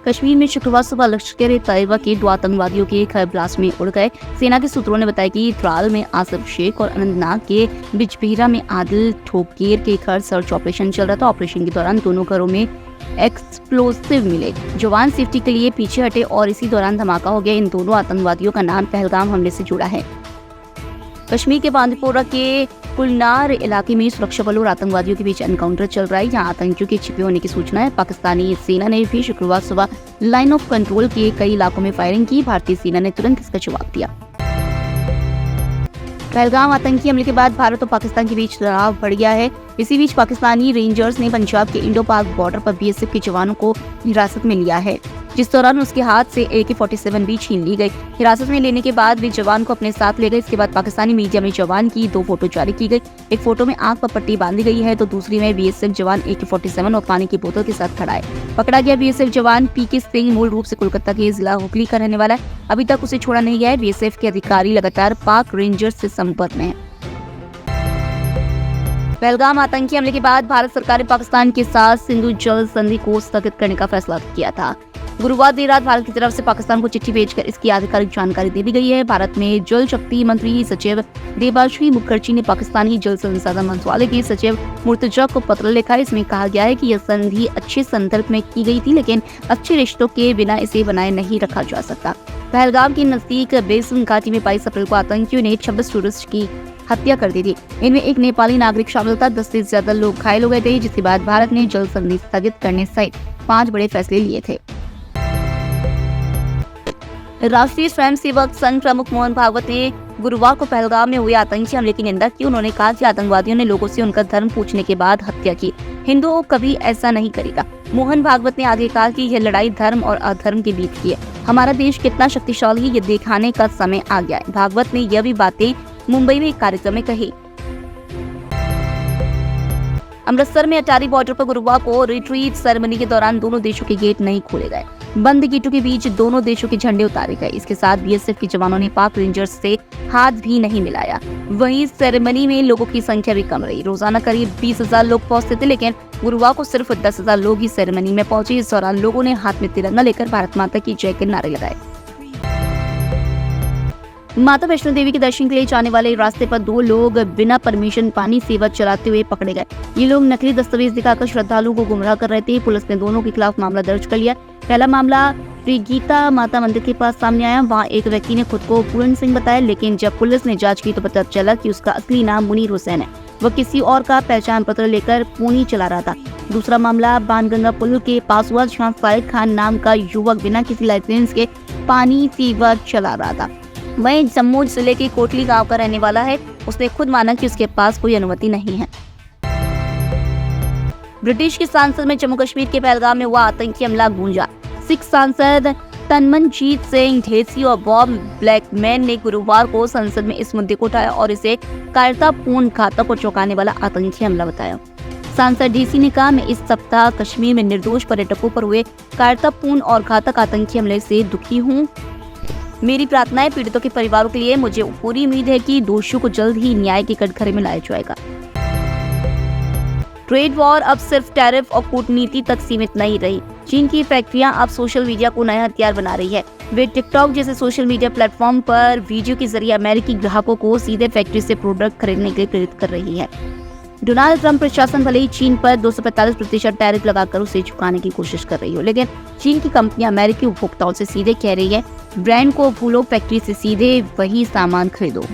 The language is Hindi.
कश्मीर में शुक्रवार सुबह लश्कर ए तैयबा के 2 आतंकवादियों के एक ब्लास्ट में उड़ गए। सेना के सूत्रों ने बताया कि त्राल में आसिफ शेख और अनंतनाग के बिजबेहरा में आदिल ठोकेर के घर सर्च ऑपरेशन चल रहा था। ऑपरेशन के दौरान दोनों घरों में एक्सप्लोसिव मिले। जवान सेफ्टी के लिए पीछे हटे और इसी दौरान धमाका हो गया। इन दोनों आतंकवादियों का नाम पहलगाम हमले से जुड़ा है। कश्मीर के बांदीपोरा के कुलनार इलाके में सुरक्षा बलों और आतंकवादियों के बीच एनकाउंटर चल रहा है। यहाँ आतंकियों के छिपे होने की सूचना है। पाकिस्तानी सेना ने भी शुक्रवार सुबह लाइन ऑफ कंट्रोल के कई इलाकों में फायरिंग की। भारतीय सेना ने तुरंत इसका जवाब दिया। पहलगाम आतंकी हमले के बाद भारत और पाकिस्तान के बीच तनाव बढ़ गया है। इसी बीच पाकिस्तानी रेंजर्स ने पंजाब के इंडो पाक बॉर्डर पर बीएसएफ के जवानों को हिरासत में लिया है, जिस दौरान उसके हाथ से AK-47 भी छीन ली गई। हिरासत में लेने के बाद वे जवान को अपने साथ ले गए। इसके बाद पाकिस्तानी मीडिया में जवान की 2 फोटो जारी की गई। एक फोटो में आंख पर पट्टी बांधी गई है तो दूसरी में बीएसएफ जवान AK-47 और पानी की बोतल के साथ खड़ा है। पकड़ा गया बीएसएफ जवान PK सिंह मूल रूप से कोलकाता के जिला हुगली का रहने वाला है। अभी तक उसे छोड़ा नहीं गया है। बीएसएफ के अधिकारी लगातार पाक रेंजर्स से संपर्क में है। पहलगाम आतंकी हमले के बाद भारत सरकार ने पाकिस्तान के साथ सिंधु जल संधि को स्थगित करने का फैसला किया था। गुरुवार देर रात भारत की तरफ से पाकिस्तान को चिट्ठी भेजकर इसकी आधिकारिक जानकारी दे दी गई है। भारत में जल शक्ति मंत्री सचिव देबाश्री मुखर्जी ने पाकिस्तानी जल संसाधन मंत्रालय के सचिव मुर्तजा को पत्र लिखा है। इसमें कहा गया है कि यह संधि अच्छे संदर्भ में की गई थी, लेकिन अच्छे रिश्तों के बिना इसे बनाए नहीं रखा जा सकता। पहलगाम के नजदीक बेसिन घाटी में 22 अप्रैल को आतंकियों ने 26 टूरिस्ट की हत्या कर दी थी। इनमें एक नेपाली नागरिक शामिल था। 10 से ज्यादा लोग घायल हो गए थे, जिसके बाद भारत ने जल संधि स्थगित करने सहित 5 बड़े फैसले लिए थे। राष्ट्रीय स्वयंसेवक संघ प्रमुख मोहन भागवत ने गुरुवार को पहलगाम में हुए आतंकी हमले की निंदा की। उन्होंने कहा कि आतंकवादियों ने लोगों से उनका धर्म पूछने के बाद हत्या की। हिंदू कभी ऐसा नहीं करेगा। मोहन भागवत ने आगे कहा कि यह लड़ाई धर्म और अधर्म के बीच की है। हमारा देश कितना शक्तिशाली है, ये दिखाने का समय आ गया है। भागवत ने यह भी बातें मुंबई में एक कार्यक्रम में कही। अमृतसर में अटारी बॉर्डर पर गुरुवार को रिट्रीट सेरेमनी के दौरान दोनों देशों के गेट नहीं खोले गए। बंद गेटों के बीच दोनों देशों के झंडे उतारे गए। इसके साथ बीएसएफ के जवानों ने पाक रेंजर्स से हाथ भी नहीं मिलाया। वहीं सेरेमनी में लोगों की संख्या भी कम रही। रोजाना करीब 20,000 लोग पहुंचते थे, लेकिन गुरुवार को सिर्फ 10,000 लोग ही सेरेमनी में पहुंचे। इस दौरान लोगों ने हाथ में तिरंगा लेकर भारत माता की जय के नारे लगाए। माता वैष्णो देवी के दर्शन के लिए जाने वाले रास्ते पर 2 लोग बिना परमिशन पानी सेवा चलाते हुए पकड़े गए। ये लोग नकली दस्तावेज दिखाकर श्रद्धालुओं को गुमराह कर रहे थे। पुलिस ने दोनों के खिलाफ मामला दर्ज कर लिया। पहला मामला श्री गीता माता मंदिर के पास सामने आया। वहाँ एक व्यक्ति ने खुद को पूर्ण सिंह बताया, लेकिन जब पुलिस ने जांच की तो पता चला कि उसका असली नाम मुनीर हुसैन है। वह किसी और का पहचान पत्र लेकर पूनी चला रहा था। दूसरा मामला बाणगंगा पुल के पास हुआ, जहाँ फारिक खान नाम का युवक बिना किसी लाइसेंस के पानी सेवा चला रहा था। वहीं जम्मू जिले के कोटली गांव का रहने वाला है। उसने खुद माना कि उसके पास कोई अनुमति नहीं है। ब्रिटिश की सांसद में जम्मू कश्मीर के पहलगाम में हुआ आतंकी हमला गूंजा। सिख सांसद तनमनजीत सिंह ढेसी और बॉब ब्लैकमैन ने गुरुवार को संसद में इस मुद्दे को उठाया और इसे कायरतापूर्ण, घातक और चौंकाने वाला आतंकी हमला बताया। सांसद ढेसी ने कहा, मैं इस सप्ताह कश्मीर में निर्दोष पर्यटकों पर हुए कायरतापूर्ण और घातक आतंकी हमले से दुखी हूँ। मेरी प्रार्थनाएं पीड़ितों के परिवारों के लिए। मुझे पूरी उम्मीद है कि दोषियों को जल्द ही न्याय के कटघरे में लाया जाएगा। ट्रेड वॉर अब सिर्फ टैरिफ और कूटनीति तक सीमित नहीं रही। चीन की फैक्ट्रियां अब सोशल मीडिया को नया हथियार बना रही है। वे टिकटॉक जैसे सोशल मीडिया प्लेटफॉर्म पर वीडियो के जरिए अमेरिकी ग्राहकों को सीधे फैक्ट्री से प्रोडक्ट खरीदने के लिए प्रेरित कर रही है। डोनाल्ड ट्रंप प्रशासन भले ही चीन पर 245% टैरिफ लगाकर उसे झुकाने की कोशिश कर रही हो, लेकिन चीन की कंपनियां अमेरिकी उपभोक्ताओं से सीधे कह रही है, ब्रांड को भूलो, फैक्ट्री से सीधे वही सामान खरीदो।